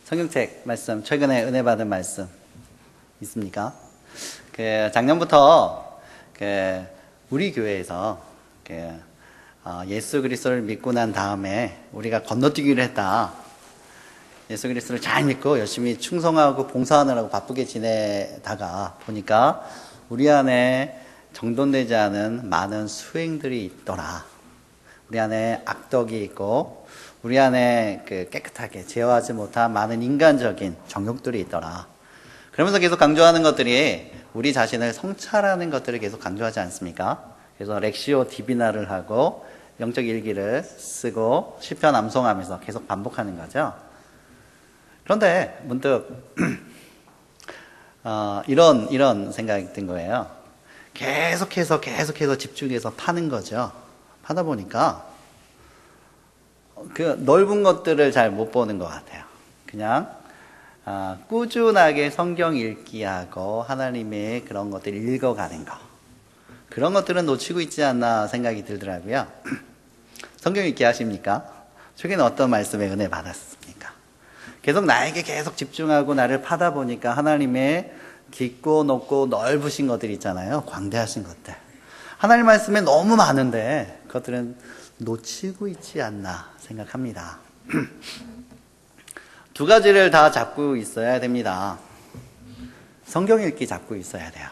성경책 말씀, 최근에 은혜 받은 말씀 있습니까? 작년부터 우리 교회에서 예수 그리스도를 믿고 난 다음에 우리가 건너뛰기를 했다. 예수 그리스도를 잘 믿고 열심히 충성하고 봉사하느라고 바쁘게 지내다가 보니까 우리 안에 정돈되지 않은 많은 수행들이 있더라. 우리 안에 악덕이 있고 우리 안에 깨끗하게 제어하지 못한 많은 인간적인 정욕들이 있더라. 그러면서 계속 강조하는 것들이 우리 자신을 성찰하는 것들을 계속 강조하지 않습니까? 그래서 렉시오 디비나를 하고 영적 일기를 쓰고 시편 암송하면서 계속 반복하는 거죠. 그런데 문득 이런 생각이 든 거예요. 계속해서 집중해서 파는 거죠. 파다 보니까 넓은 것들을 잘 못 보는 것 같아요. 그냥 꾸준하게 성경 읽기하고 하나님의 그런 것들을 읽어가는 거, 그런 것들은 놓치고 있지 않나 생각이 들더라고요. 성경 읽기 하십니까? 최근에 어떤 말씀에 은혜 받았습니까? 계속 나에게 계속 집중하고 나를 파다 보니까 하나님의 깊고 높고 넓으신 것들이 있잖아요. 광대하신 것들. 하나님 말씀에 너무 많은데 그것들은 놓치고 있지 않나 생각합니다. 두 가지를 다 잡고 있어야 됩니다. 성경 읽기 잡고 있어야 돼요.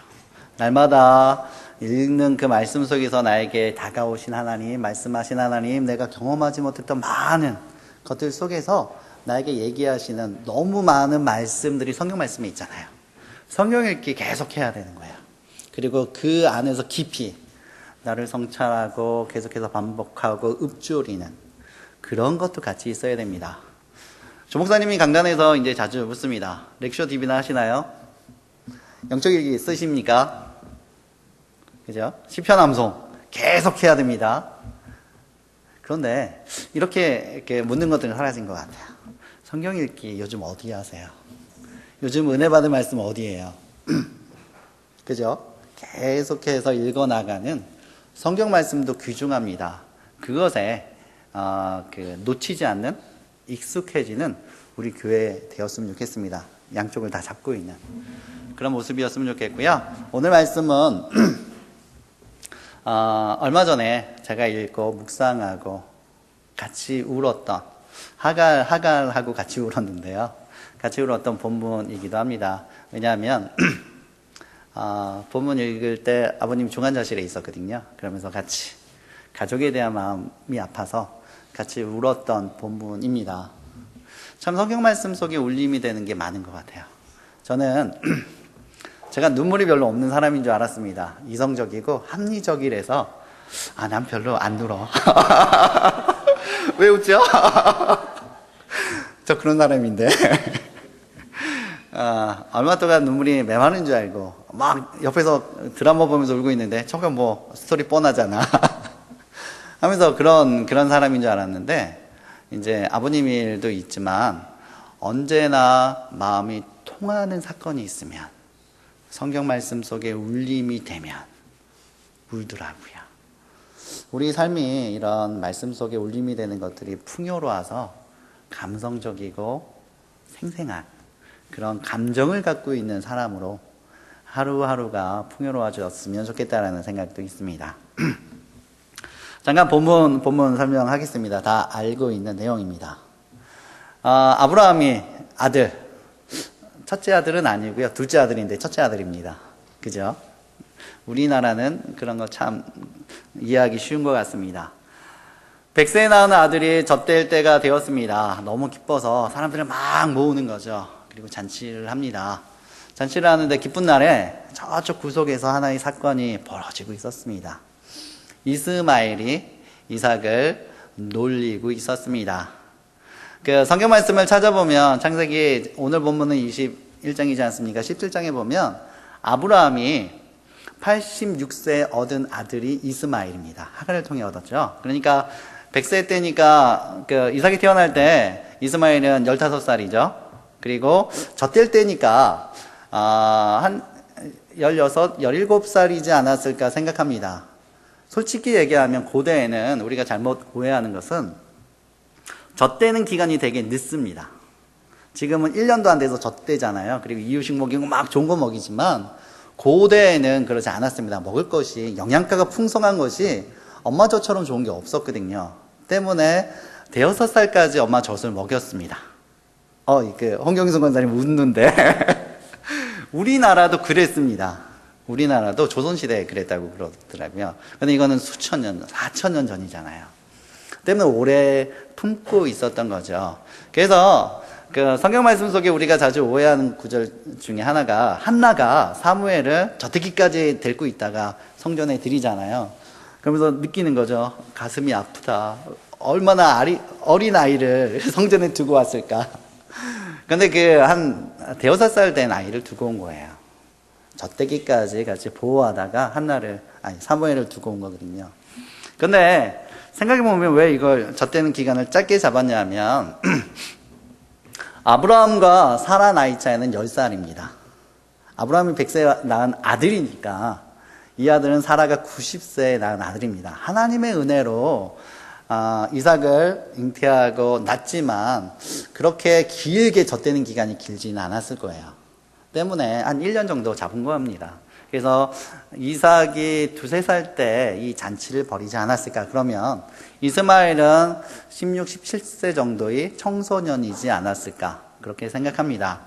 날마다 읽는 그 말씀 속에서 나에게 다가오신 하나님, 말씀하신 하나님, 내가 경험하지 못했던 많은 것들 속에서 나에게 얘기하시는 너무 많은 말씀들이 성경 말씀에 있잖아요. 성경 읽기 계속 해야 되는 거예요. 그리고 그 안에서 깊이 나를 성찰하고 계속해서 반복하고 읊조리는 그런 것도 같이 있어야 됩니다. 조 목사님이 강단에서 이제 자주 묻습니다. 렉시오 디비나 하시나요? 영적 일기 쓰십니까? 그죠? 시편 암송 계속 해야 됩니다. 그런데 이렇게 묻는 것들은 사라진 것 같아요. 성경 읽기 요즘 어디 하세요? 요즘 은혜 받은 말씀 어디예요? 그죠? 계속해서 읽어나가는 성경 말씀도 귀중합니다. 그것에 놓치지 않는, 익숙해지는 우리 교회 되었으면 좋겠습니다. 양쪽을 다 잡고 있는 그런 모습이었으면 좋겠고요. 오늘 말씀은 얼마 전에 제가 읽고 묵상하고 같이 울었던 하갈하고 같이 울었는데요. 같이 울었던 본문이기도 합니다. 왜냐하면 본문 읽을 때 아버님 중환자실에 있었거든요. 그러면서 같이 가족에 대한 마음이 아파서 같이 울었던 본문입니다. 참 성경 말씀 속에 울림이 되는 게 많은 것 같아요. 저는 제가 눈물이 별로 없는 사람인 줄 알았습니다. 이성적이고 합리적이라서 난 별로 안 울어. 왜 웃죠? 저 그런 사람인데 얼마 동안 눈물이 메마른 줄 알고 막 옆에서 드라마 보면서 울고 있는데 저거 뭐 스토리 뻔하잖아 하면서 그런 사람인 줄 알았는데 이제 아버님 일도 있지만 언제나 마음이 통하는 사건이 있으면 성경 말씀 속에 울림이 되면 울더라고요. 우리 삶이 이런 말씀 속에 울림이 되는 것들이 풍요로워서 감성적이고 생생한 그런 감정을 갖고 있는 사람으로 하루하루가 풍요로워졌으면 좋겠다라는 생각도 있습니다. 잠깐 본문 설명하겠습니다. 다 알고 있는 내용입니다. 아브라함이 아들, 첫째 아들은 아니고요. 둘째 아들인데 첫째 아들입니다. 그죠? 우리나라는 그런 거 참 이해하기 쉬운 것 같습니다. 100세에 낳은 아들이 젖될 때가 되었습니다. 너무 기뻐서 사람들을 막 모으는 거죠. 그리고 잔치를 합니다. 잔치를 하는데 기쁜 날에 저쪽 구석에서 하나의 사건이 벌어지고 있었습니다. 이스마엘이 이삭을 놀리고 있었습니다. 성경 말씀을 찾아보면 창세기 오늘 본문은 21장이지 않습니까? 17장에 보면 아브라함이 86세에 얻은 아들이 이스마엘입니다. 하갈을 통해 얻었죠. 그러니까 100세 때니까 이삭이 태어날 때 이스마엘은 15살이죠. 그리고 젖될 때니까 한 16, 17살이지 않았을까 생각합니다. 솔직히 얘기하면 고대에는 우리가 잘못 오해하는 것은 젖대는 기간이 되게 늦습니다. 지금은 1년도 안 돼서 젖대잖아요. 그리고 이유식 먹이고 막 좋은 거 먹이지만 고대에는 그러지 않았습니다. 먹을 것이 영양가가 풍성한 것이 엄마 젖처럼 좋은 게 없었거든요. 때문에 대여섯 살까지 엄마 젖을 먹였습니다. 홍경순 권사님 웃는데 우리나라도 그랬습니다. 우리나라도 조선시대에 그랬다고 그러더라고요. 근데 이거는 수천 년, 4천 년 전이잖아요. 때문에 오래 품고 있었던 거죠. 그래서 그 성경 말씀 속에 우리가 자주 오해하는 구절 중에 하나가 한나가 사무엘을 저태기까지 데리고 있다가 성전에 들이잖아요. 그러면서 느끼는 거죠. 가슴이 아프다. 얼마나 어린 아이를 성전에 두고 왔을까. 근데 한 대여섯 살 된 아이를 두고 온 거예요. 젖대기까지 같이 보호하다가 사무엘을 두고 온 거거든요. 근데 생각해보면 왜 이걸 젖대는 기간을 짧게 잡았냐면 아브라함과 사라 나이 차이는 10살입니다. 아브라함이 100세 낳은 아들이니까 이 아들은 사라가 90세에 낳은 아들입니다. 하나님의 은혜로 이삭을 잉태하고 낳지만 그렇게 길게 젖대는 기간이 길지는 않았을 거예요. 때문에 한 1년 정도 잡은 겁니다. 그래서 이삭이 2~3살 때 이 잔치를 벌이지 않았을까. 그러면 이스마엘은 16, 17세 정도의 청소년이지 않았을까. 그렇게 생각합니다.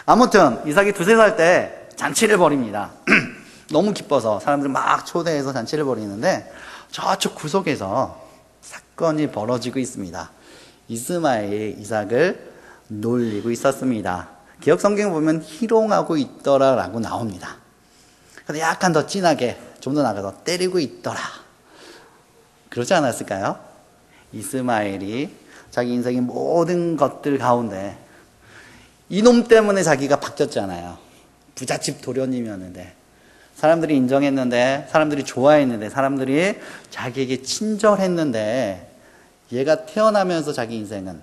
아무튼 이삭이 2~3살 때 잔치를 벌입니다. 너무 기뻐서 사람들 막 초대해서 잔치를 벌이는데 저쪽 구석에서 사건이 벌어지고 있습니다. 이스마엘이 이삭을 놀리고 있었습니다. 기억 성경에 보면 희롱하고 있더라 라고 나옵니다. 근데 약간 더 진하게 좀 더 나가서 때리고 있더라. 그러지 않았을까요? 이스마엘이 자기 인생의 모든 것들 가운데 이놈 때문에 자기가 바뀌었잖아요. 부잣집 도련님이었는데 사람들이 인정했는데 사람들이 좋아했는데 사람들이 자기에게 친절했는데 얘가 태어나면서 자기 인생은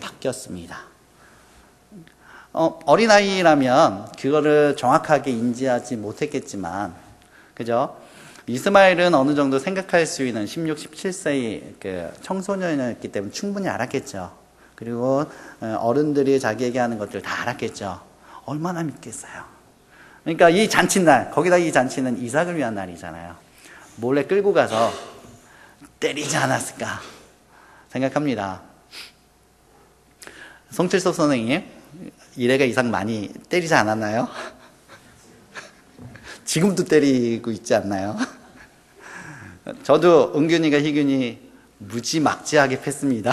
바뀌었습니다. 어린아이라면 그거를 정확하게 인지하지 못했겠지만 그죠? 이스마엘은 어느 정도 생각할 수 있는 16, 17세의 그 청소년이었기 때문에 충분히 알았겠죠. 그리고 어른들이 자기에게 하는 것들 다 알았겠죠. 얼마나 믿겠어요. 그러니까 이 잔칫날, 거기다 이 잔치는 이삭을 위한 날이잖아요. 몰래 끌고 가서 때리지 않았을까 생각합니다. 송칠섭 선생님, 이래가 이삭 많이 때리지 않았나요? 지금도 때리고 있지 않나요? 저도 은균이가 희균이 무지막지하게 팼습니다.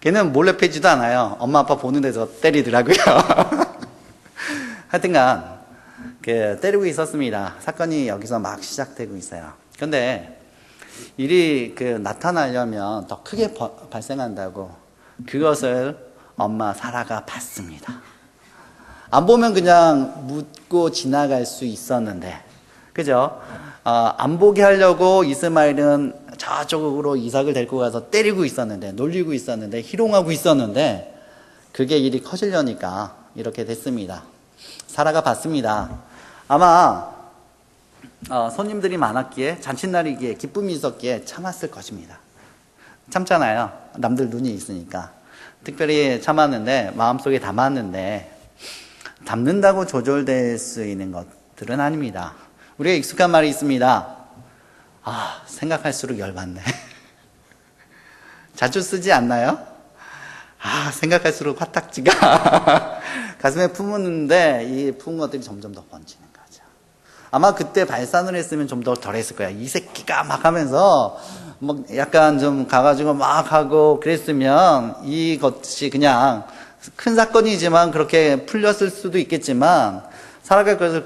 걔는 몰래 패지도 않아요. 엄마 아빠 보는 데서 때리더라고요. 하여튼간 때리고 있었습니다. 사건이 여기서 막 시작되고 있어요. 근데 일이 나타나려면 더 크게 발생한다고 그것을 엄마 사라가 봤습니다. 안 보면 그냥 묻고 지나갈 수 있었는데, 그죠? 안 보게 하려고 이스마엘은 저쪽으로 이삭을 데리고 가서 때리고 있었는데, 놀리고 있었는데, 희롱하고 있었는데, 그게 일이 커지려니까 이렇게 됐습니다. 사라가 봤습니다. 아마 손님들이 많았기에, 잔칫날이기에, 기쁨이 있었기에 참았을 것입니다. 참잖아요. 남들 눈이 있으니까. 특별히 참았는데 마음속에 담았는데 담는다고 조절될 수 있는 것들은 아닙니다. 우리가 익숙한 말이 있습니다. 생각할수록 열받네. 자주 쓰지 않나요? 생각할수록 화딱지가 가슴에 품었는데 이 품은 것들이 점점 더 번지는 거죠. 아마 그때 발산을 했으면 좀 더 덜했을 거야. 이 새끼가 막 하면서 약간 좀 가가지고 막 하고 그랬으면 이것이 그냥 큰 사건이지만 그렇게 풀렸을 수도 있겠지만 사라가 그것을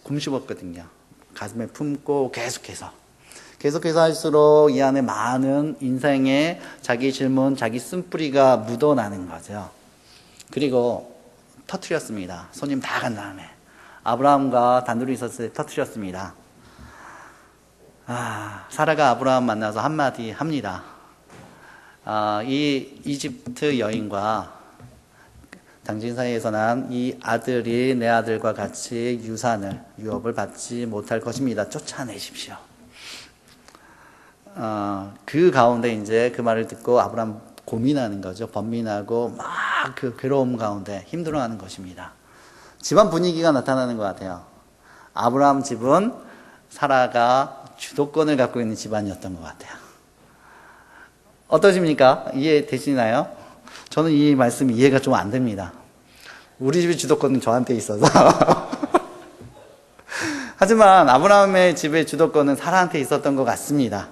곰씹었거든요. 가슴에 품고 계속해서 할수록 이 안에 많은 인생의 자기 질문, 자기 쓴뿌리가 묻어나는 거죠. 그리고 터뜨렸습니다. 손님 다 간 다음에 아브라함과 단둘이 있었을 때 터뜨렸습니다. 사라가 아브라함 만나서 한마디 합니다. 이 이집트 여인과 당신 사이에서 난 이 아들이 내 아들과 같이 유업을 받지 못할 것입니다. 쫓아내십시오. 그 가운데 이제 그 말을 듣고 아브라함 고민하는 거죠. 번민하고 막 막 그 괴로움 가운데 힘들어하는 것입니다. 집안 분위기가 나타나는 것 같아요. 아브라함 집은 사라가 주도권을 갖고 있는 집안이었던 것 같아요. 어떠십니까? 이해되시나요? 저는 이 말씀이 이해가 좀 안 됩니다. 우리 집의 주도권은 저한테 있어서. 하지만 아브라함의 집의 주도권은 사라한테 있었던 것 같습니다.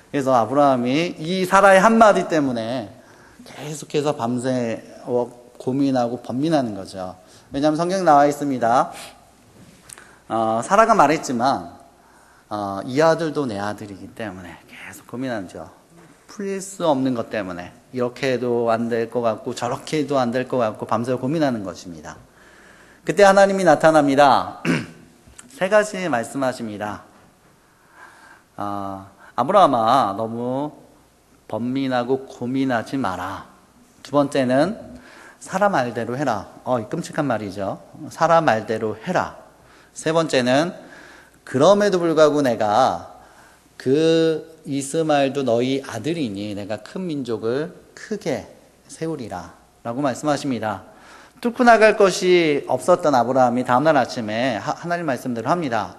그래서 아브라함이 이 사라의 한마디 때문에 계속해서 밤새 고민하고 번민하는 거죠. 왜냐하면 성경에 나와 있습니다. 사라가 말했지만 이 아들도 내 아들이기 때문에 계속 고민하죠. 풀릴 수 없는 것 때문에 이렇게 해도 안 될 것 같고 저렇게 해도 안 될 것 같고 밤새 고민하는 것입니다. 그때 하나님이 나타납니다. 세 가지 말씀하십니다. 아브라함아, 너무 번민하고 고민하지 마라. 두 번째는 사라 말대로 해라. 끔찍한 말이죠. 사라 말대로 해라. 세 번째는 그럼에도 불구하고 내가 그 이스마엘도 너희 아들이니 내가 큰 민족을 크게 세우리라 라고 말씀하십니다. 뚫고 나갈 것이 없었던 아브라함이 다음날 아침에 하나님 말씀대로 합니다.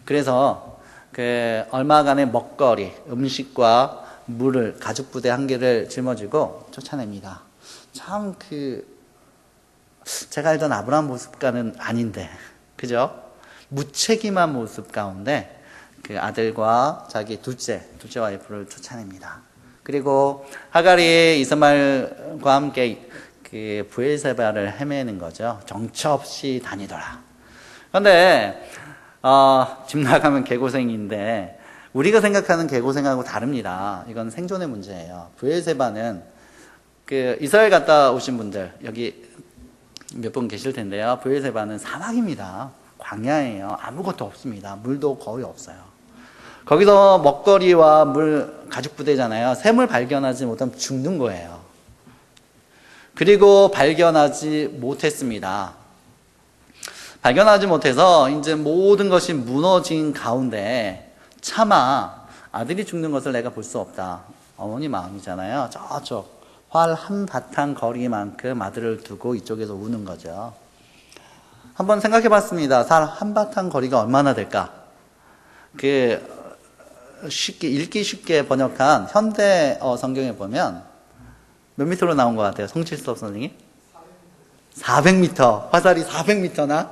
그래서 그 얼마간의 먹거리, 음식과 물을 가죽 부대 한 개를 짊어지고 쫓아냅니다. 참 제가 알던 아브라함 모습과는 아닌데, 그죠? 무책임한 모습 가운데 그 아들과 자기 둘째 와이프를 쫓아냅니다. 그리고 하갈이 이스마엘과 함께 그 브엘세바를 헤매는 거죠. 정처 없이 다니더라. 그런데 집 나가면 개고생인데 우리가 생각하는 개고생하고 다릅니다. 이건 생존의 문제예요. 브엘세바는 그 이스라엘 갔다 오신 분들 여기 몇 분 계실 텐데요. 브엘세바는 사막입니다. 광야예요. 아무것도 없습니다. 물도 거의 없어요. 거기서 먹거리와 물 가죽 부대잖아요. 샘을 발견하지 못하면 죽는 거예요. 그리고 발견하지 못했습니다. 발견하지 못해서 이제 모든 것이 무너진 가운데 차마 아들이 죽는 것을 내가 볼 수 없다. 어머니 마음이잖아요. 저쪽 활 한바탕 거리만큼 아들을 두고 이쪽에서 우는 거죠. 한번 생각해 봤습니다. 한바탕 거리가 얼마나 될까? 읽기 쉽게 번역한 현대 성경에 보면 몇 미터로 나온 것 같아요? 송칠섭 선생님? 400m. 화살이 400m나?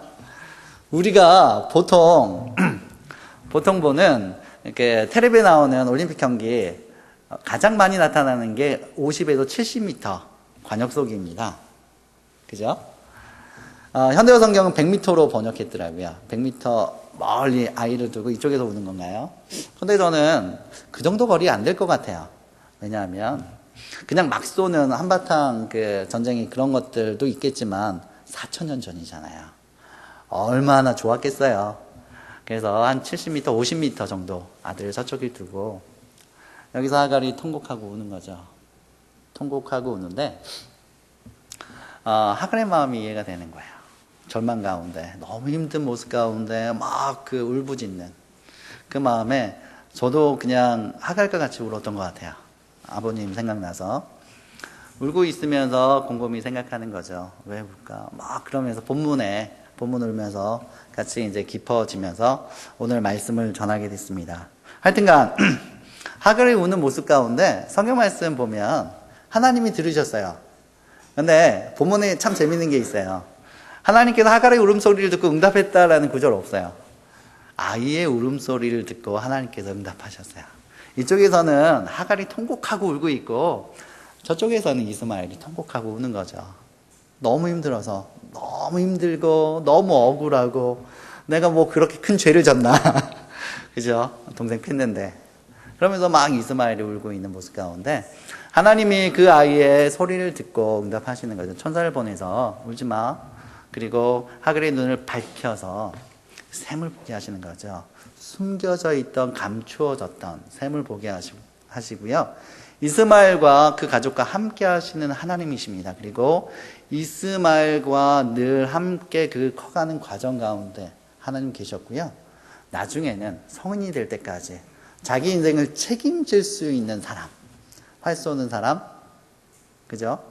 우리가 보통 보는 이렇게 텔레비에 나오는 올림픽 경기 가장 많이 나타나는 게 50에서 70m 관역속입니다. 그죠? 현대어 성경은 100m로 번역했더라고요. 100m 멀리 아이를 두고 이쪽에서 우는 건가요? 근데 저는 그 정도 거리 안 될 것 같아요. 왜냐하면 그냥 막 쏘는 한바탕 그 전쟁이 그런 것들도 있겠지만 4,000년 전이잖아요. 얼마나 좋았겠어요. 그래서 한 70m, 50m 정도 아들을 저쪽에 두고 여기서 하갈이 통곡하고 우는 거죠. 통곡하고 우는데 하갈의 마음이 이해가 되는 거예요. 절망 가운데 너무 힘든 모습 가운데 막 그 울부짖는 그 마음에 저도 그냥 하갈과 같이 울었던 것 같아요. 아버님 생각나서 울고 있으면서 곰곰이 생각하는 거죠. 왜 울까? 막 그러면서 본문 울면서 같이 이제 깊어지면서 오늘 말씀을 전하게 됐습니다. 하여튼간 하갈이 우는 모습 가운데 성경 말씀 보면 하나님이 들으셨어요. 근데 본문에 참 재밌는 게 있어요. 하나님께서 하갈의 울음소리를 듣고 응답했다라는 구절 없어요. 아이의 울음소리를 듣고 하나님께서 응답하셨어요. 이쪽에서는 하갈이 통곡하고 울고 있고 저쪽에서는 이스마엘이 통곡하고 우는 거죠. 너무 힘들어서, 너무 힘들고 너무 억울하고 내가 뭐 그렇게 큰 죄를 졌나. 그죠? 동생 팼는데. 그러면서 막 이스마엘이 울고 있는 모습 가운데 하나님이 그 아이의 소리를 듣고 응답하시는 거죠. 천사를 보내서 울지 마. 그리고 하갈의 눈을 밝혀서 샘을 보게 하시는 거죠. 숨겨져 있던, 감추어졌던 샘을 보게 하시고요. 이스마엘과 그 가족과 함께 하시는 하나님이십니다. 그리고 이스마엘과 늘 함께 그 커가는 과정 가운데 하나님 계셨고요. 나중에는 성인이 될 때까지 자기 인생을 책임질 수 있는 사람, 활 쏘는 사람, 그죠?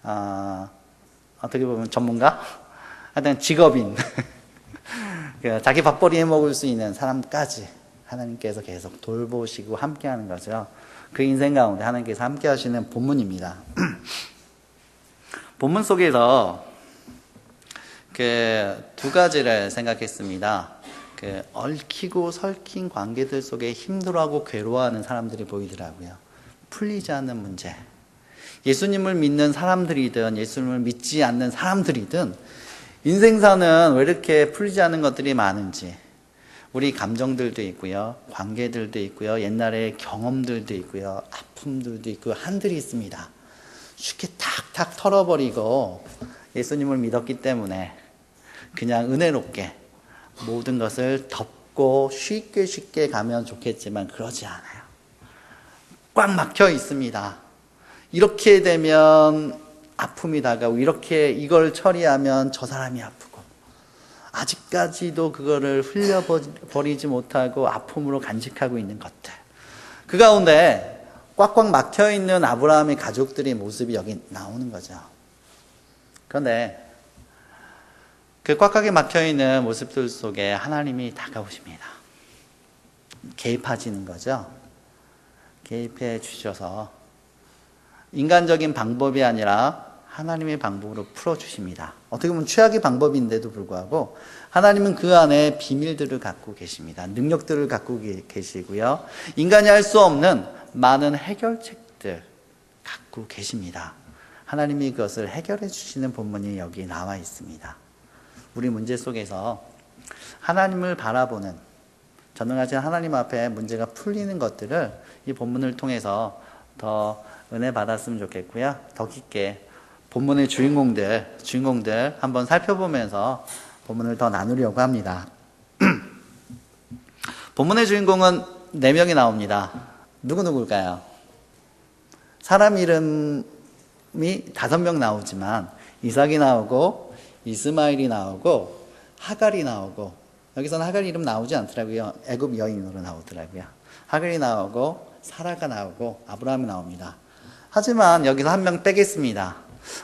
어떻게 보면 전문가? 하여튼 직업인. 자기 밥벌이 해 먹을 수 있는 사람까지 하나님께서 계속 돌보시고 함께 하는 거죠. 그 인생 가운데 하나님께서 함께 하시는 본문입니다. 본문 속에서 두 가지를 생각했습니다. 얽히고 설킨 관계들 속에 힘들어하고 괴로워하는 사람들이 보이더라고요. 풀리지 않는 문제. 예수님을 믿는 사람들이든 예수님을 믿지 않는 사람들이든 인생사는 왜 이렇게 풀리지 않는 것들이 많은지, 우리 감정들도 있고요, 관계들도 있고요, 옛날의 경험들도 있고요, 아픔들도 있고 한들이 있습니다. 쉽게 탁탁 털어버리고 예수님을 믿었기 때문에 그냥 은혜롭게 모든 것을 덮고 쉽게 가면 좋겠지만 그러지 않아요. 꽉 막혀 있습니다. 이렇게 되면 아픔이 다가오고 이걸 처리하면 저 사람이 아프고 아직까지도 그거를 흘려버리지 못하고 아픔으로 간직하고 있는 것들. 그 가운데 꽉꽉 막혀있는 아브라함의 가족들의 모습이 여기 나오는 거죠. 그런데 그 꽉꽉이 막혀있는 모습들 속에 하나님이 다가오십니다. 개입하시는 거죠. 개입해 주셔서 인간적인 방법이 아니라 하나님의 방법으로 풀어주십니다. 어떻게 보면 최악의 방법인데도 불구하고 하나님은 그 안에 비밀들을 갖고 계십니다. 능력들을 갖고 계시고요. 인간이 할 수 없는 많은 해결책들 갖고 계십니다. 하나님이 그것을 해결해 주시는 본문이 여기 나와 있습니다. 우리 문제 속에서 하나님을 바라보는, 전능하신 하나님 앞에 문제가 풀리는 것들을 이 본문을 통해서 더 은혜 받았으면 좋겠고요. 더 깊게 본문의 주인공들 한번 살펴보면서 본문을 더 나누려고 합니다. 본문의 주인공은 4명이 나옵니다. 누구일까요? 사람 이름이 5명 나오지만 이삭이 나오고 이스마엘이 나오고 하갈이 나오고, 여기서는 하갈 이름 나오지 않더라고요. 애굽 여인으로 나오더라고요. 하갈이 나오고 사라가 나오고 아브라함이 나옵니다. 하지만 여기서 한 명 빼겠습니다.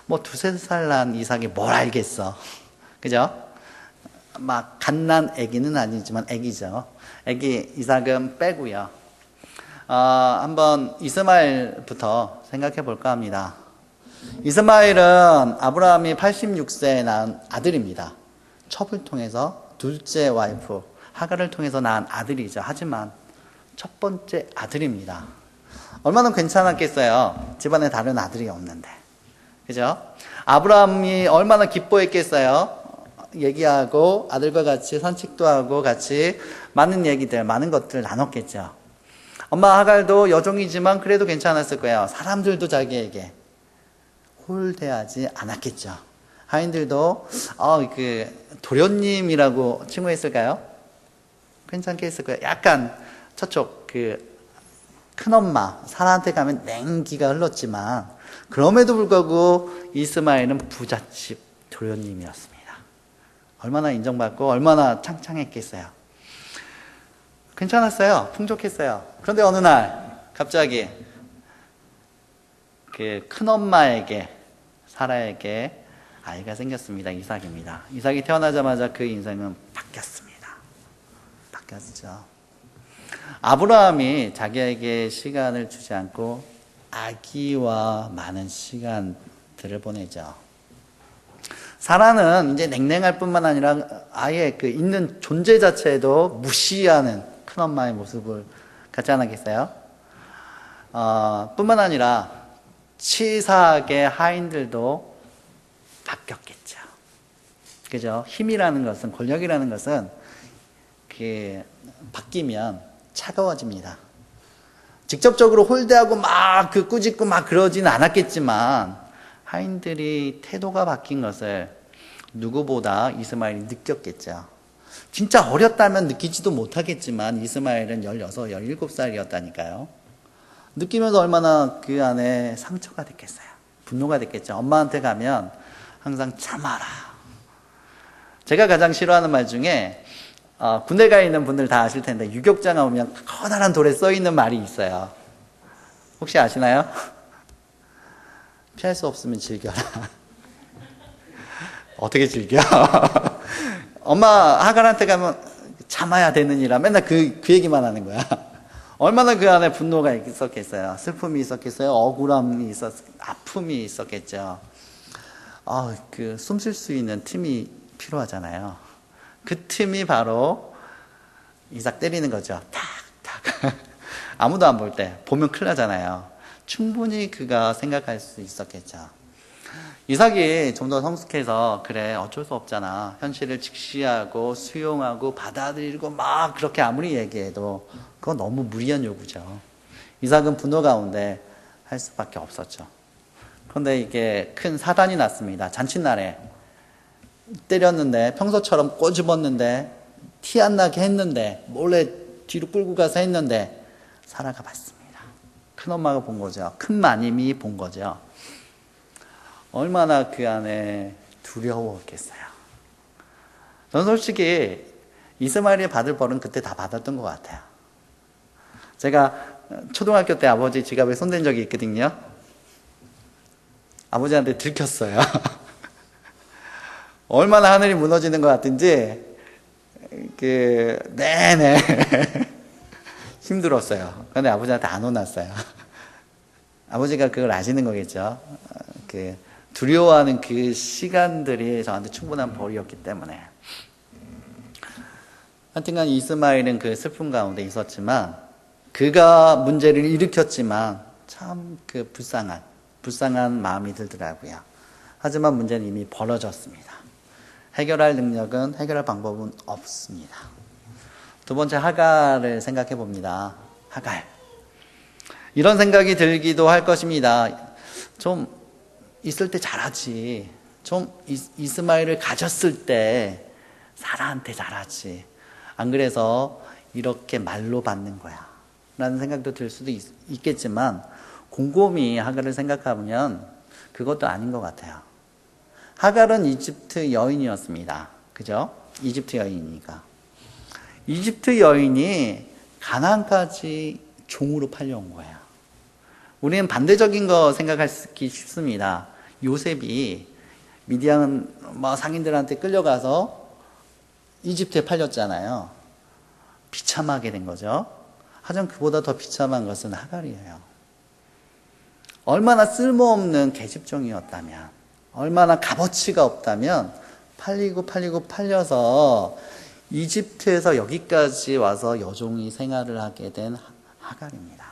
뭐 2-3살 난 이삭이 뭘 알겠어. 그죠? 막 갓난 애기는 아니지만 애기죠. 애기 이삭은 빼고요. 한번 이스마엘부터 생각해 볼까 합니다. 이스마엘은 아브라함이 86세에 낳은 아들입니다. 첩을 통해서 둘째 와이프 하갈을 통해서 낳은 아들이죠. 하지만 첫 번째 아들입니다. 얼마나 괜찮았겠어요. 집안에 다른 아들이 없는데. 그죠? 아브라함이 얼마나 기뻐했겠어요. 얘기하고 아들과 같이 산책도 하고 같이 많은 얘기들, 많은 것들 나눴겠죠. 엄마 하갈도 여종이지만 그래도 괜찮았을 거예요. 사람들도 자기에게 홀대하지 않았겠죠. 하인들도 도련님이라고 칭호했을까요? 괜찮게 했을 거예요. 약간 저쪽 큰엄마 사라한테 가면 냉기가 흘렀지만 그럼에도 불구하고 이스마엘은 부잣집 도련님이었습니다. 얼마나 인정받고 얼마나 창창했겠어요. 괜찮았어요. 풍족했어요. 그런데 어느 날 갑자기 큰엄마에게 사라에게 아이가 생겼습니다. 이삭입니다. 이삭이 태어나자마자 그 인생은 바뀌었습니다. 바뀌었죠. 아브라함이 자기에게 시간을 주지 않고 아기와 많은 시간들을 보내죠. 사라는 이제 냉랭할 뿐만 아니라 아예 있는 존재 자체도 무시하는 큰엄마의 모습을 갖지 않았겠어요? 뿐만 아니라 치사하게 하인들도 바뀌었겠죠. 그죠? 힘이라는 것은, 권력이라는 것은 바뀌면 차가워집니다. 직접적으로 홀대하고 막 꾸짖고 막 그러진 않았겠지만 하인들이 태도가 바뀐 것을 누구보다 이스마엘이 느꼈겠죠. 진짜 어렸다면 느끼지도 못하겠지만 이스마엘은 16, 17살이었다니까요. 느끼면서 얼마나 그 안에 상처가 됐겠어요. 분노가 됐겠죠. 엄마한테 가면 항상 참아라. 제가 가장 싫어하는 말 중에 군대 가 있는 분들 다 아실 텐데 유격장에 오면 커다란 돌에 써 있는 말이 있어요. 혹시 아시나요? 피할 수 없으면 즐겨라. 어떻게 즐겨? 엄마 하갈한테 가면 참아야 되느니라 맨날 그 얘기만 하는 거야. 얼마나 그 안에 분노가 있었겠어요. 슬픔이 있었겠어요. 억울함이 아픔이 있었겠죠. 그 숨 쉴 수 있는 틈이 필요하잖아요. 그 틈이 바로 이삭 때리는 거죠. 탁탁. 아무도 안 볼 때 보면 큰일 나잖아요. 충분히 그가 생각할 수 있었겠죠. 이삭이 좀 더 성숙해서 그래 어쩔 수 없잖아. 현실을 직시하고 수용하고 받아들이고 막 그렇게 아무리 얘기해도 그건 너무 무리한 요구죠. 이삭은 분노 가운데 할 수밖에 없었죠. 그런데 이게 큰 사단이 났습니다. 잔칫날에 때렸는데 평소처럼 꼬집었는데 티 안 나게 했는데 몰래 뒤로 끌고 가서 했는데 사라가 봤습니다. 큰엄마가 본 거죠. 큰 마님이 본 거죠. 얼마나 그 안에 두려웠겠어요. 저는 솔직히 이스마엘이 받을 벌은 그때 다 받았던 것 같아요. 제가 초등학교 때 아버지 지갑에 손댄 적이 있거든요. 아버지한테 들켰어요. 얼마나 하늘이 무너지는 것 같은지 내내 힘들었어요. 그런데 아버지한테 안 혼났어요. 아버지가 그걸 아시는 거겠죠. 두려워하는 그 시간들이 저한테 충분한 벌이었기 때문에. 하여튼간 이스마엘은 그 슬픔 가운데 있었지만 그가 문제를 일으켰지만 참 불쌍한 마음이 들더라고요. 하지만 문제는 이미 벌어졌습니다. 해결할 방법은 없습니다. 두 번째 하갈을 생각해 봅니다. 하갈. 이런 생각이 들기도 할 것입니다. 좀 있을 때 잘하지. 좀 이스마엘을 가졌을 때 사라한테 잘하지. 안 그래서 이렇게 말로 받는 거야. 라는 생각도 들 수도 있겠지만 곰곰이 하갈을 생각하면 그것도 아닌 것 같아요. 하갈은 이집트 여인이었습니다. 그죠? 이집트 여인이니까. 이집트 여인이 가나안까지 종으로 팔려온 거예요. 우리는 반대적인 거 생각하기 쉽습니다. 요셉이 미디안 상인들한테 끌려가서 이집트에 팔렸잖아요. 비참하게 된 거죠. 하지만 그보다 더 비참한 것은 하갈이에요. 얼마나 쓸모없는 계집종이었다면, 얼마나 값어치가 없다면 팔려서 이집트에서 여기까지 와서 여종이 생활을 하게 된 하갈입니다.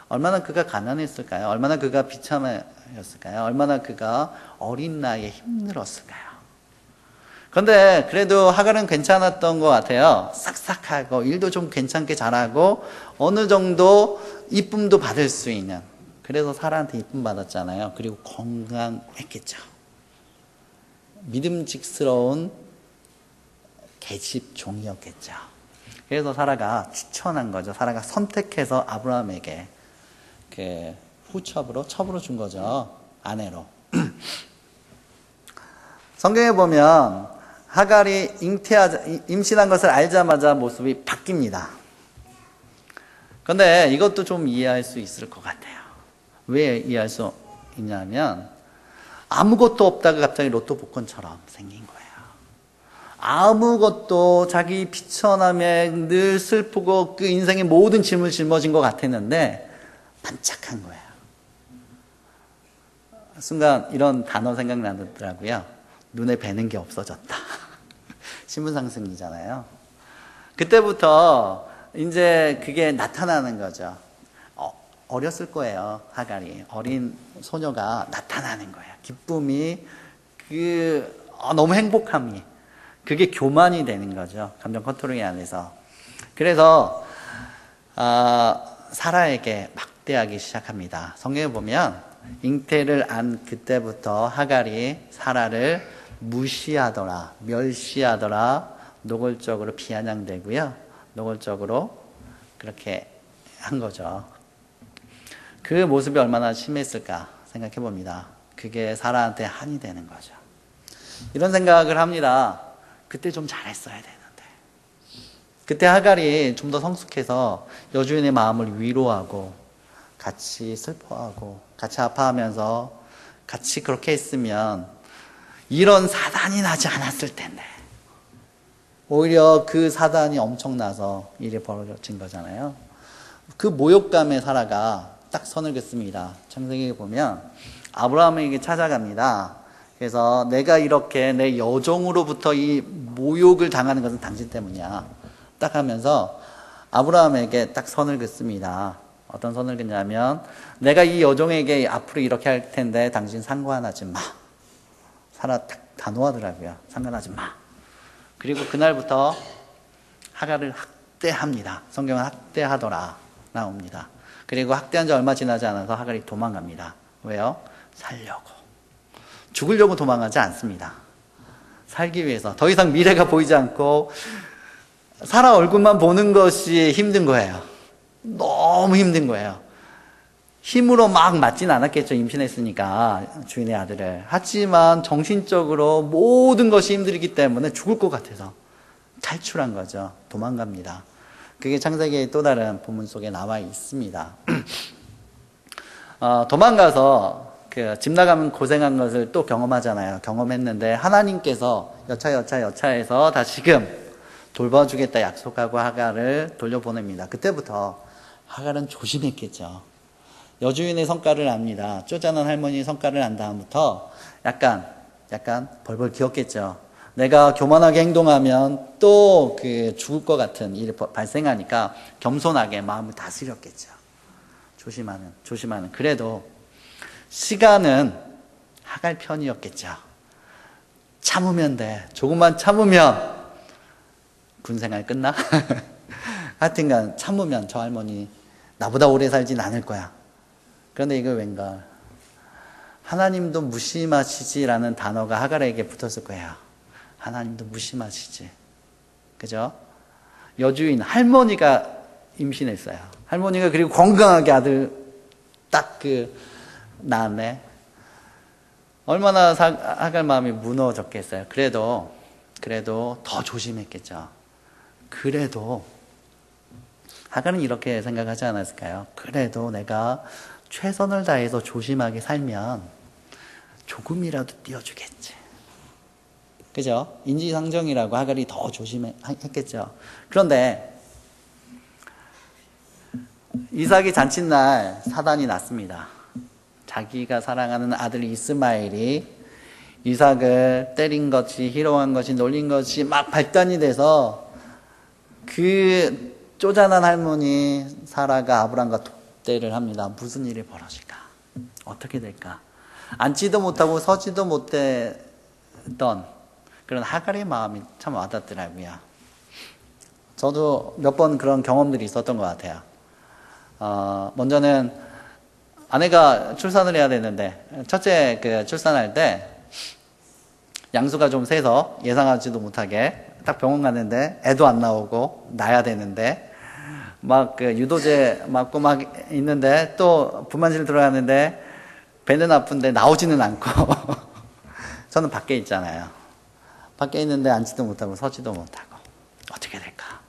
얼마나 그가 가난했을까요? 얼마나 그가 비참했을까요? 얼마나 그가 어린 나이에 힘들었을까요? 그런데 그래도 하갈은 괜찮았던 것 같아요. 싹싹하고 일도 좀 괜찮게 잘하고 어느 정도 이쁨도 받을 수 있는. 그래서 사라한테 이쁨 받았잖아요. 그리고 건강했겠죠. 믿음직스러운 계집종이었겠죠. 그래서 사라가 추천한 거죠. 사라가 선택해서 아브라함에게 첩으로 준 거죠. 아내로. 성경에 보면 하갈이 임신한 것을 알자마자 모습이 바뀝니다. 그런데 이것도 좀 이해할 수 있을 것 같아요. 왜 이해할 수 있냐면 아무것도 없다가 갑자기 로또 복권처럼 생긴 거예요. 아무것도 자기 비천함에 늘 슬프고 그 인생의 모든 짐을 짊어진 것 같았는데 반짝한 거예요. 순간 이런 단어 생각나더라고요. 눈에 뵈는 게 없어졌다. 신분상승이잖아요. 그때부터 이제 그게 나타나는 거죠. 어렸을 거예요. 하갈이. 어린 소녀가 나타나는 거예요. 기쁨이, 너무 행복함이. 그게 교만이 되는 거죠. 감정 컨트롤이 안에서. 그래서, 사라에게 막대하기 시작합니다. 성경에 보면, 잉태를 안 그때부터 하갈이 사라를 무시하더라, 멸시하더라, 노골적으로 비아냥대고요. 노골적으로 그렇게 한 거죠. 그 모습이 얼마나 심했을까 생각해 봅니다. 그게 사라한테 한이 되는 거죠. 이런 생각을 합니다. 그때 좀 잘했어야 되는데. 그때 하갈이 좀 더 성숙해서 여주인의 마음을 위로하고 같이 슬퍼하고 같이 아파하면서 같이 그렇게 했으면 이런 사단이 나지 않았을 텐데 오히려 그 사단이 엄청나서 일이 벌어진 거잖아요. 그 모욕감에 사라가 딱 선을 긋습니다. 창세기에 보면 아브라함에게 찾아갑니다. 그래서 내가 이렇게 내 여종으로부터 이 모욕을 당하는 것은 당신 때문이야. 딱 하면서 아브라함에게 딱 선을 긋습니다. 어떤 선을 긋냐면 내가 이 여종에게 앞으로 이렇게 할 텐데 당신 상관하지 마. 사라 딱 단호하더라고요. 상관하지 마. 그리고 그날부터 하갈을 학대합니다. 성경은 학대하더라 나옵니다. 그리고 학대한 지 얼마 지나지 않아서 하갈이 도망갑니다. 왜요? 살려고. 죽으려고 도망가지 않습니다. 살기 위해서. 더 이상 미래가 보이지 않고 사라 얼굴만 보는 것이 힘든 거예요. 너무 힘든 거예요. 힘으로 막 맞진 않았겠죠. 임신했으니까 주인의 아들을. 하지만 정신적으로 모든 것이 힘들기 때문에 죽을 것 같아서 탈출한 거죠. 도망갑니다. 그게 창세기의 또 다른 본문 속에 나와 있습니다. 도망가서 집 나가면 고생한 것을 또 경험하잖아요. 경험했는데 하나님께서 여차해서 다시금 돌봐주겠다 약속하고 하갈을 돌려보냅니다. 그때부터 하갈은 조심했겠죠. 여주인의 성깔을 압니다. 쪼잔한 할머니 성깔을 안 다음부터 약간 벌벌 기었겠죠. 내가 교만하게 행동하면 또 죽을 것 같은 일이 발생하니까 겸손하게 마음을 다스렸겠죠. 조심하는. 그래도 시간은 하갈 편이었겠죠. 참으면 돼. 조금만 참으면 군생활 끝나? 하여튼간 참으면 저 할머니 나보다 오래 살진 않을 거야. 그런데 이거 왠가 하나님도 무심하시지라는 단어가 하갈에게 붙었을 거예요. 하나님도 무심하시지. 그죠? 여주인 할머니가 임신했어요. 할머니가 그리고 건강하게 아들 딱 낳았네. 얼마나 하갈 마음이 무너졌겠어요. 그래도 더 조심했겠죠. 그래도 하갈은 이렇게 생각하지 않았을까요? 그래도 내가 최선을 다해서 조심하게 살면 조금이라도 띄워주겠지. 그죠? 인지상정이라고 하갈이 더 조심했겠죠. 그런데 이삭이 잔칫날 사단이 났습니다. 자기가 사랑하는 아들 이스마엘이 이삭을 때린 것이, 희롱한 것이, 놀린 것이 막 발단이 돼서 그 쪼잔한 할머니 사라가 아브람과 독대를 합니다. 무슨 일이 벌어질까? 어떻게 될까? 앉지도 못하고 서지도 못했던 그런 하갈의 마음이 참 와닿더라고요. 저도 몇 번 그런 경험들이 있었던 것 같아요. 먼저는 아내가 출산을 해야 되는데 첫째 출산할 때 양수가 좀 세서 예상하지도 못하게 딱 병원 갔는데 애도 안 나오고 나야 되는데 막 유도제 맞고 막 있는데 또 분만실 들어가는데 배는 아픈데 나오지는 않고 저는 밖에 있잖아요. 밖에 있는데 앉지도 못하고 서지도 못하고 어떻게 될까?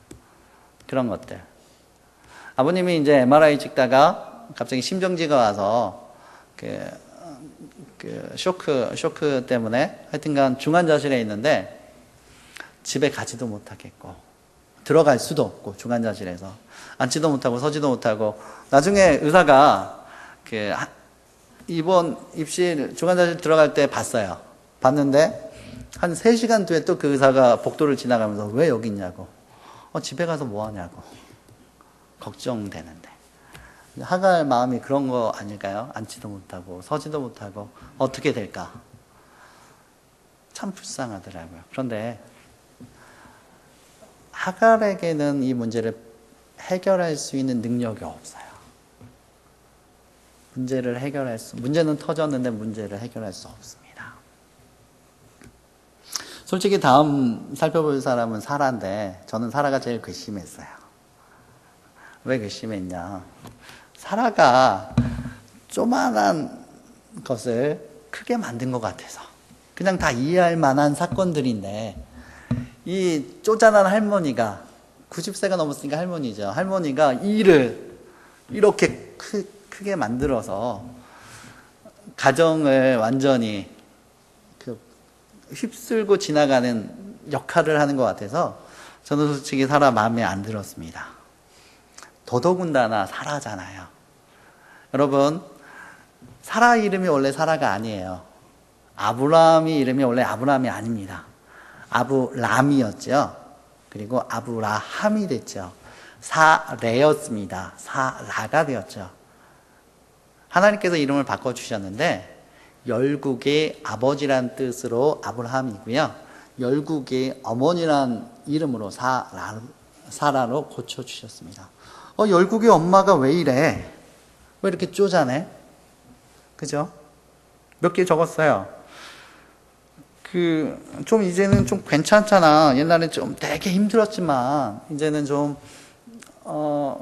그런 것들. 아버님이 이제 MRI 찍다가 갑자기 심정지가 와서 쇼크 때문에 하여튼간 중환자실에 있는데 집에 가지도 못하겠고 들어갈 수도 없고 중환자실에서 앉지도 못하고 서지도 못하고 나중에 의사가 입원 입실 중환자실 들어갈 때 봤어요. 봤는데 한 3시간 뒤에 또 그 의사가 복도를 지나가면서 왜 여기 있냐고 집에 가서 뭐 하냐고 걱정되는데 하갈 마음이 그런 거 아닐까요? 앉지도 못하고 서지도 못하고 어떻게 될까? 참 불쌍하더라고요. 그런데 하갈에게는 이 문제를 해결할 수 있는 능력이 없어요. 문제는 터졌는데 문제를 해결할 수 없습니다. 솔직히 다음 살펴볼 사람은 사라인데 저는 사라가 제일 괘씸했어요. 왜 괘씸했냐? 사라가 조만한 것을 크게 만든 것 같아서 그냥 다 이해할 만한 사건들인데 이 쪼잔한 할머니가 90세가 넘었으니까 할머니죠. 할머니가 일을 이렇게 크게 만들어서 가정을 완전히 그 휩쓸고 지나가는 역할을 하는 것 같아서 저는 솔직히 사라 마음에 안 들었습니다. 더더군다나 사라잖아요. 여러분, 사라 이름이 원래 사라가 아니에요. 아브라함이 이름이 원래 아브라함이 아닙니다. 아브람이었죠. 그리고 아브라함이 됐죠. 사레였습니다. 사라가 되었죠. 하나님께서 이름을 바꿔주셨는데 열국의 아버지란 뜻으로 아브라함이고요. 열국의 어머니란 이름으로 사라로 고쳐주셨습니다. 열국의 엄마가 왜 이래? 왜 이렇게 쪼잔해? 그죠? 몇 개 적었어요. 좀 이제는 좀 괜찮잖아. 옛날엔 좀 되게 힘들었지만, 이제는 좀,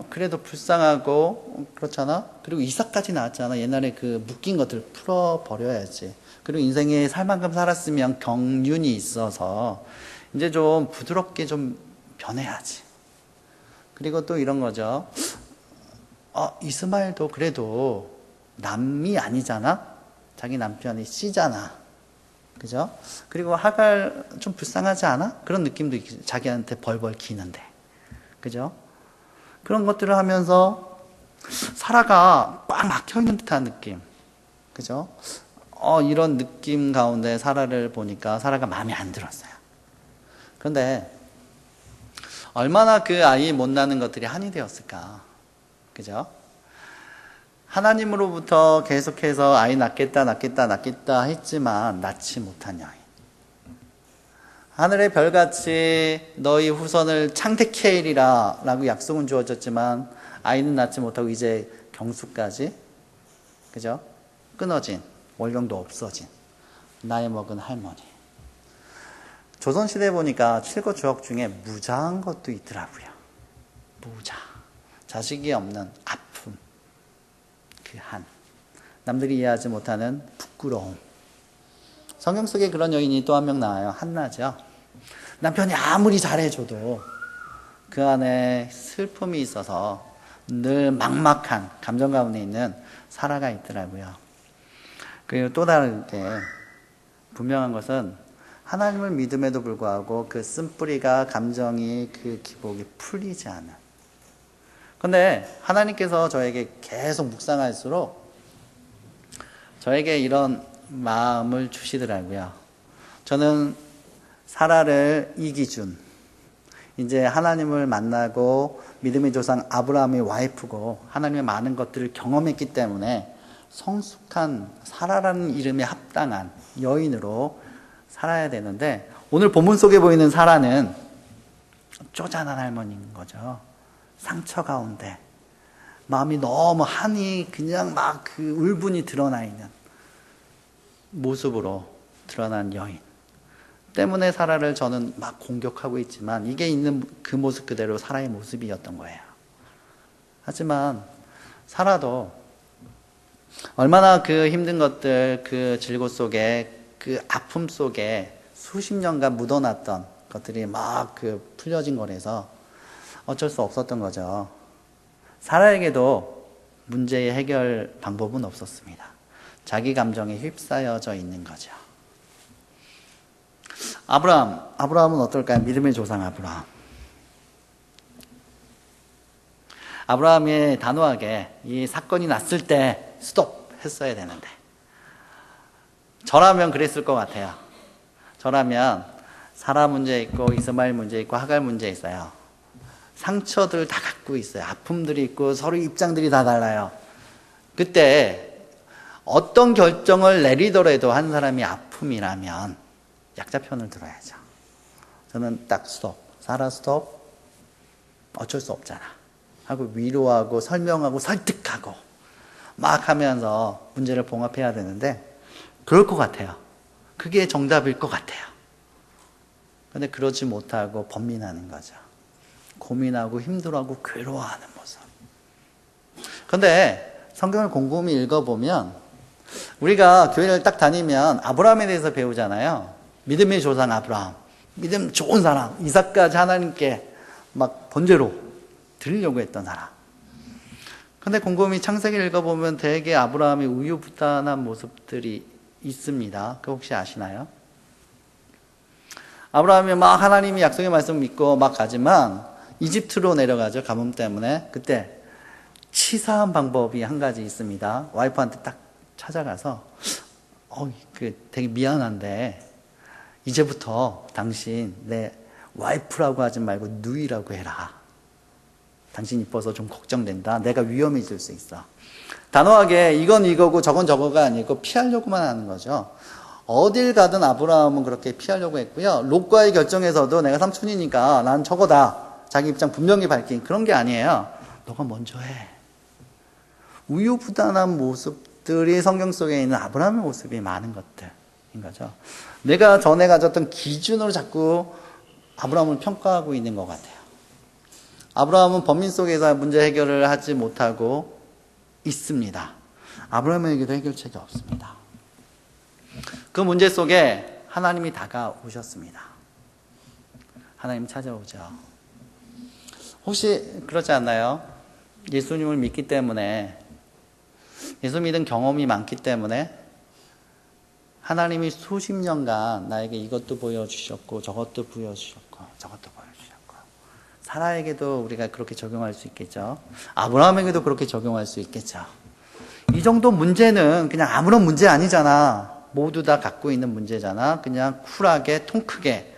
그래도 불쌍하고, 그렇잖아? 그리고 이삭까지 나왔잖아. 옛날에 그 묶인 것들 풀어버려야지. 그리고 인생에 살 만큼 살았으면 경륜이 있어서, 이제 좀 부드럽게 좀 변해야지. 그리고 또 이런 거죠. 이스마엘도 그래도 남이 아니잖아? 자기 남편이 씨잖아. 그죠? 그리고 하갈 좀 불쌍하지 않아? 그런 느낌도 자기한테 벌벌 기는데. 그죠? 그런 것들을 하면서 사라가 꽉 막혀있는 듯한 느낌. 그죠? 이런 느낌 가운데 사라를 보니까 사라가 마음에 안 들었어요. 그런데 얼마나 그 아이 못 낳는 것들이 한이 되었을까. 그죠? 하나님으로부터 계속해서 아이 낳겠다 했지만 낳지 못한 여인. 하늘의 별같이 너희 후손을 창대케 하리라 라고 약속은 주어졌지만 아이는 낳지 못하고 이제 경수까지, 그죠? 끊어진, 월경도 없어진 나이 먹은 할머니. 조선시대에 보니까 칠거주역 중에 무자한 것도 있더라고요. 무자. 자식이 없는 아픔. 그 한. 남들이 이해하지 못하는 부끄러움. 성경 속에 그런 여인이 또 한 명 나와요. 한나죠. 남편이 아무리 잘해줘도 그 안에 슬픔이 있어서 늘 막막한 감정 가운데 있는 사라가 있더라고요. 그리고 또 다르게 분명한 것은 하나님을 믿음에도 불구하고 그 쓴뿌리가 감정이 그 기복이 풀리지 않은. 근데 하나님께서 저에게 계속 묵상할수록 저에게 이런 마음을 주시더라고요. 저는 사라를 이 기준, 이제 하나님을 만나고 믿음의 조상 아브라함의 와이프고 하나님의 많은 것들을 경험했기 때문에 성숙한 사라라는 이름에 합당한 여인으로 살아야 되는데 오늘 본문 속에 보이는 사라는 쪼잔한 할머니인 거죠. 상처 가운데 마음이 너무 한이 그냥 막 그 울분이 드러나 있는 모습으로 드러난 여인 때문에 사라를 저는 막 공격하고 있지만 이게 있는 그 모습 그대로 사라의 모습이었던 거예요. 하지만 사라도 얼마나 그 힘든 것들, 그 질고 속에, 그 아픔 속에 수십 년간 묻어놨던 것들이 막 그 풀려진 거라서 어쩔 수 없었던 거죠. 사라에게도 문제의 해결 방법은 없었습니다. 자기 감정에 휩싸여져 있는 거죠. 아브라함은 어떨까요? 믿음의 조상 아브라함. 아브라함이 단호하게 이 사건이 났을 때 스톱 했어야 되는데 저라면 그랬을 것 같아요. 저라면 사라 문제 있고 이스마엘 문제 있고 하갈 문제 있어요. 상처들 다 갖고 있어요. 아픔들이 있고 서로 입장들이 다 달라요. 그때 어떤 결정을 내리더라도 한 사람이 아픔이라면 약자 편을 들어야죠. 저는 딱 스톱. 사라 스톱. 어쩔 수 없잖아. 하고 위로하고 설명하고 설득하고 막 하면서 문제를 봉합해야 되는데 그럴 것 같아요. 그게 정답일 것 같아요. 근데 그러지 못하고 번민하는 거죠. 고민하고 힘들어하고 괴로워하는 모습. 근데 성경을 곰곰이 읽어보면 우리가 교회를 딱 다니면 아브라함에 대해서 배우잖아요. 믿음의 조상 아브라함. 믿음 좋은 사람. 이삭까지 하나님께 막 번제로 드리려고 했던 사람. 근데 곰곰이 창세기를 읽어보면 되게 아브라함이 우유부단한 모습들이 있습니다. 그거 혹시 아시나요? 아브라함이 막 하나님이 약속의 말씀을 믿고 막 가지만 이집트로 내려가죠. 가뭄 때문에. 그때 치사한 방법이 한 가지 있습니다. 와이프한테 딱 찾아가서 되게 미안한데 이제부터 당신 내 와이프라고 하지 말고 누이라고 해라. 당신 이뻐서 좀 걱정된다. 내가 위험해질 수 있어. 단호하게 이건 이거고 저건 저거가 아니고 피하려고만 하는 거죠. 어딜 가든 아브라함은 그렇게 피하려고 했고요. 롯과의 결정에서도 내가 삼촌이니까 난 저거다. 자기 입장 분명히 밝힌 그런 게 아니에요. 너가 먼저 해. 우유부단한 모습들이 성경 속에 있는 아브라함의 모습이 많은 것들인 거죠. 내가 전에 가졌던 기준으로 자꾸 아브라함을 평가하고 있는 것 같아요. 아브라함은 범민 속에서 문제 해결을 하지 못하고 있습니다. 아브라함에게도 해결책이 없습니다. 그 문제 속에 하나님이 다가오셨습니다. 하나님 찾아오죠. 혹시 그렇지 않나요? 예수님을 믿기 때문에, 예수 믿은 경험이 많기 때문에 하나님이 수십 년간 나에게 이것도 보여주셨고 저것도 보여주셨고 저것도 보여주셨고, 사라에게도 우리가 그렇게 적용할 수 있겠죠. 아브라함에게도 그렇게 적용할 수 있겠죠. 이 정도 문제는 그냥 아무런 문제 아니잖아. 모두 다 갖고 있는 문제잖아. 그냥 쿨하게 통 크게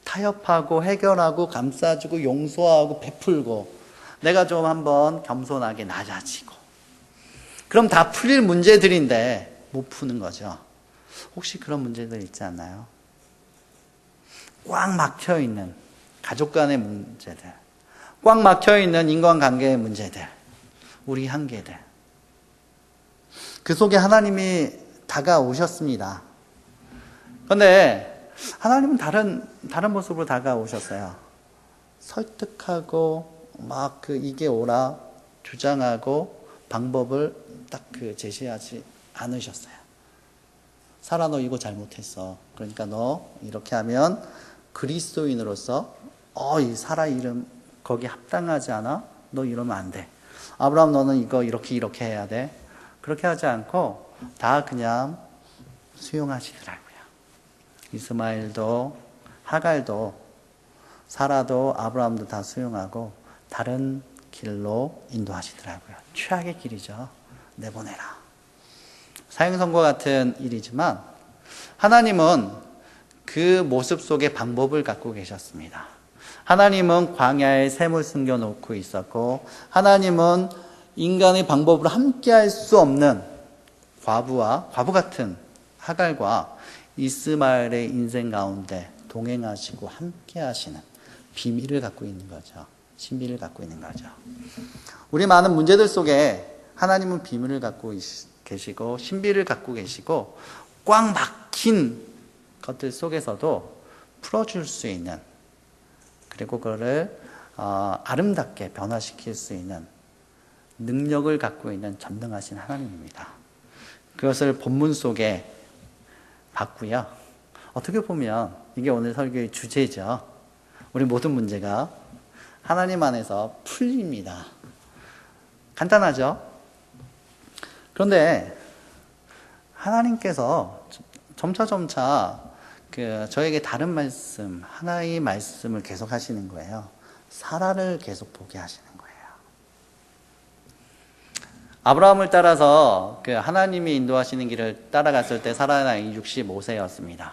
타협하고 해결하고 감싸주고 용서하고 베풀고 내가 좀 한번 겸손하게 낮아지고 그럼 다 풀릴 문제들인데 못 푸는 거죠. 혹시 그런 문제들 있지 않나요? 꽉 막혀있는 가족 간의 문제들, 꽉 막혀있는 인간관계의 문제들, 우리 한계들, 그 속에 하나님이 다가오셨습니다. 그런데 하나님은 다른 모습으로 다가오셨어요. 설득하고 막 이게 옳아 주장하고 방법을 딱 제시하지 않으셨어요. 사라, 너 이거 잘못했어. 그러니까 너 이렇게 하면 그리스도인으로서 이 사라 이름 거기 합당하지 않아? 너 이러면 안 돼. 아브라함 너는 이거 이렇게 해야 돼. 그렇게 하지 않고 다 그냥 수용하시더라고요. 이스마엘도 하갈도 사라도 아브라함도 다 수용하고 다른 길로 인도하시더라고요. 최악의 길이죠. 내보내라. 사형선고 같은 일이지만 하나님은 그 모습 속에 방법을 갖고 계셨습니다. 하나님은 광야에 샘을 숨겨놓고 있었고 하나님은 인간의 방법으로 함께할 수 없는 과부 같은 하갈과 이스마엘의 인생 가운데 동행하시고 함께하시는 비밀을 갖고 있는 거죠. 신비를 갖고 있는 거죠. 우리 많은 문제들 속에 하나님은 비밀을 갖고 계시고 신비를 갖고 계시고 꽉 막힌 것들 속에서도 풀어줄 수 있는, 그리고 그거를 아름답게 변화시킬 수 있는 능력을 갖고 있는 전능하신 하나님입니다. 그것을 본문 속에 봤고요. 어떻게 보면 이게 오늘 설교의 주제죠. 우리 모든 문제가 하나님 안에서 풀립니다. 간단하죠? 그런데 하나님께서 점차 저에게 다른 말씀, 하나의 말씀을 계속 하시는 거예요. 사라를 계속 보게 하시는 거예요. 아브라함을 따라서 하나님이 인도하시는 길을 따라갔을 때 사라의 나이 65세였습니다.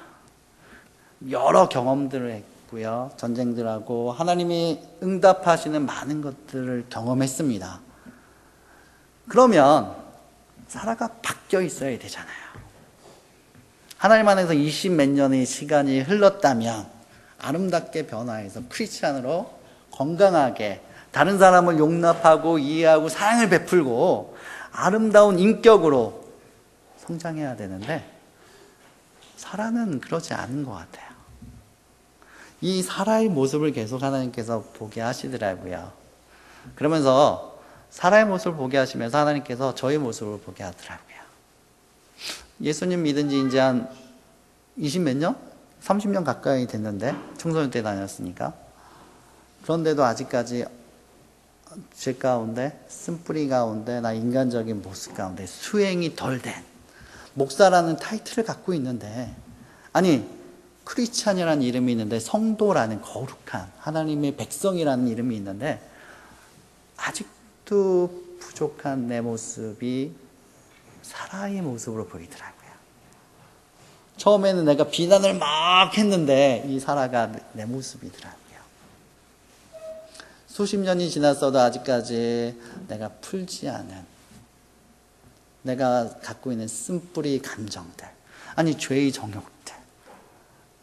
여러 경험들을 했고요. 전쟁들하고 하나님이 응답하시는 많은 것들을 경험했습니다. 그러면 사라가 바뀌어 있어야 되잖아요. 하나님 안에서 20 몇 년의 시간이 흘렀다면 아름답게 변화해서 크리스찬으로 건강하게 다른 사람을 용납하고 이해하고 사랑을 베풀고 아름다운 인격으로 성장해야 되는데 사라는 그러지 않은 것 같아요. 이 사라의 모습을 계속 하나님께서 보게 하시더라고요. 그러면서 사라의 모습을 보게 하시면서 하나님께서 저의 모습을 보게 하더라고요. 예수님 믿은 지 이제 한 20 몇 년? 30년 가까이 됐는데 청소년 때 다녔으니까. 그런데도 아직까지 죄 가운데, 쓴뿌리 가운데, 나 인간적인 모습 가운데 수행이 덜 된 목사라는 타이틀을 갖고 있는데, 아니 크리스찬이라는 이름이 있는데, 성도라는 거룩한 하나님의 백성이라는 이름이 있는데, 아직도 부족한 내 모습이 사라의 모습으로 보이더라고요. 처음에는 내가 비난을 막 했는데 이 사라가 내 모습이더라고요. 수십 년이 지났어도 아직까지 내가 풀지 않은, 내가 갖고 있는 쓴뿌리 감정들, 아니 죄의 정욕들,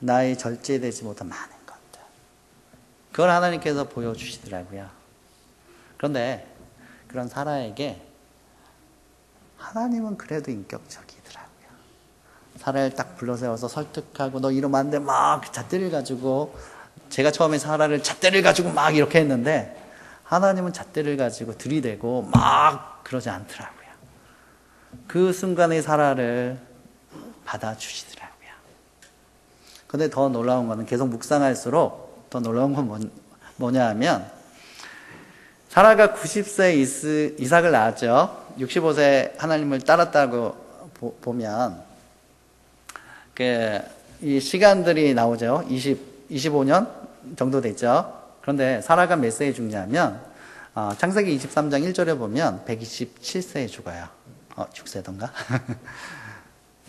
나의 절제되지 못한 많은 것들, 그걸 하나님께서 보여주시더라고요. 그런데 그런 사라에게 하나님은 그래도 인격적이더라고요. 사라를 딱 불러세워서 설득하고, 너 이러면 안 돼, 막 잣대를 가지고, 제가 처음에 사라를 잣대를 가지고 막 이렇게 했는데, 하나님은 잣대를 가지고 들이대고 막 그러지 않더라고요. 그 순간에 사라를 받아주시더라고요. 근데 더 놀라운 거는, 계속 묵상할수록 더 놀라운 건 뭐냐 하면, 사라가 90세 이삭을 낳았죠. 65세 하나님을 따랐다고 보면 이 시간들이 나오죠. 25년 정도 됐죠. 그런데 사라가 몇 세에 죽냐면 창세기 23장 1절에 보면 127세에 죽어요. 6세던가?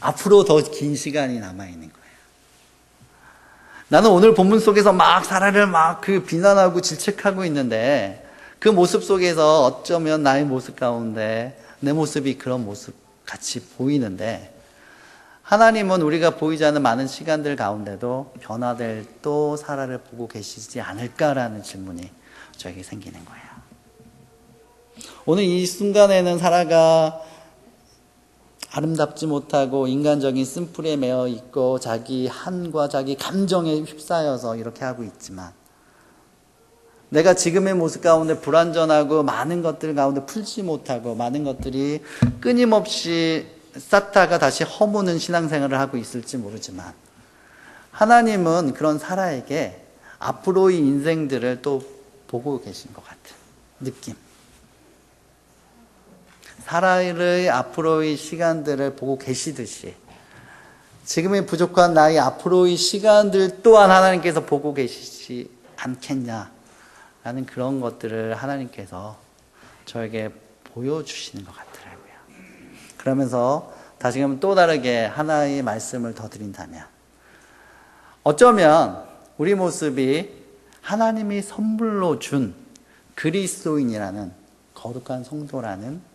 앞으로 더 긴 시간이 남아있는 거예요. 나는 오늘 본문 속에서 막 사라를 막 비난하고 질책하고 있는데, 그 모습 속에서 어쩌면 나의 모습 가운데 내 모습이 그런 모습 같이 보이는데, 하나님은 우리가 보이지 않는 많은 시간들 가운데도 변화될 또 사라를 보고 계시지 않을까라는 질문이 저에게 생기는 거예요. 오늘 이 순간에는 사라가 아름답지 못하고 인간적인 쓴뿌리에 매여 있고 자기 한과 자기 감정에 휩싸여서 이렇게 하고 있지만, 내가 지금의 모습 가운데 불완전하고 많은 것들 가운데 풀지 못하고 많은 것들이 끊임없이 쌓다가 다시 허무는 신앙생활을 하고 있을지 모르지만, 하나님은 그런 사라에게 앞으로의 인생들을 또 보고 계신 것 같은 느낌. 사라의 앞으로의 시간들을 보고 계시듯이 지금의 부족한 나의 앞으로의 시간들 또한 하나님께서 보고 계시지 않겠냐 라는 그런 것들을 하나님께서 저에게 보여주시는 것 같더라고요. 그러면서 다시금 또 다르게 하나의 말씀을 더 드린다면, 어쩌면 우리 모습이 하나님이 선물로 준 그리스도인이라는 거룩한 성도라는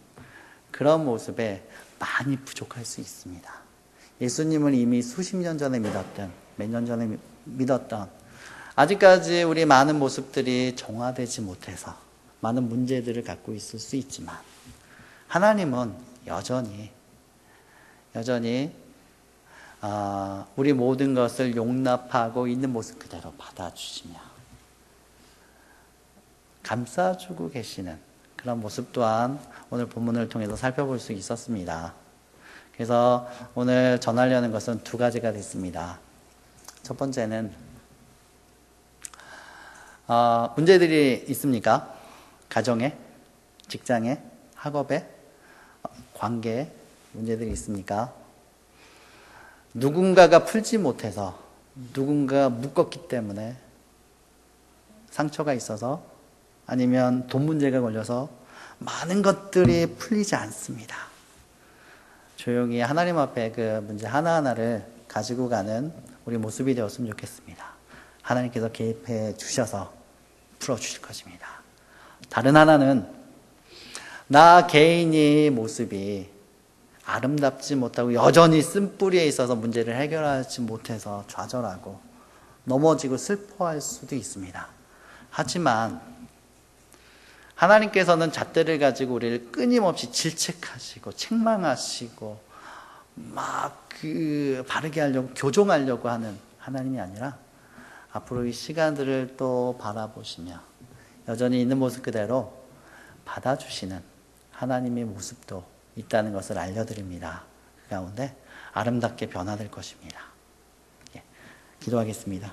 그런 모습에 많이 부족할 수 있습니다. 예수님을 이미 수십 년 전에 믿었던, 몇 년 전에 믿었던, 아직까지 우리 많은 모습들이 정화되지 못해서 많은 문제들을 갖고 있을 수 있지만, 하나님은 여전히 우리 모든 것을 용납하고 있는 모습 그대로 받아주시며 감싸주고 계시는 그런 모습 또한 오늘 본문을 통해서 살펴볼 수 있었습니다. 그래서 오늘 전하려는 것은 두 가지가 됐습니다. 첫 번째는 문제들이 있습니까? 가정에, 직장에, 학업에, 관계에 문제들이 있습니까? 누군가가 풀지 못해서, 누군가가 묶었기 때문에 상처가 있어서, 아니면 돈 문제가 걸려서 많은 것들이 풀리지 않습니다. 조용히 하나님 앞에 그 문제 하나하나를 가지고 가는 우리 모습이 되었으면 좋겠습니다. 하나님께서 개입해 주셔서 풀어주실 것입니다. 다른 하나는 나 개인의 모습이 아름답지 못하고 여전히 쓴뿌리에 있어서 문제를 해결하지 못해서 좌절하고 넘어지고 슬퍼할 수도 있습니다. 하지만 하나님께서는 잣대를 가지고 우리를 끊임없이 질책하시고 책망하시고 막 바르게 하려고, 교정하려고 하는 하나님이 아니라 앞으로 이 시간들을 또 바라보시며 여전히 있는 모습 그대로 받아주시는 하나님의 모습도 있다는 것을 알려드립니다. 그 가운데 아름답게 변화될 것입니다. 기도하겠습니다.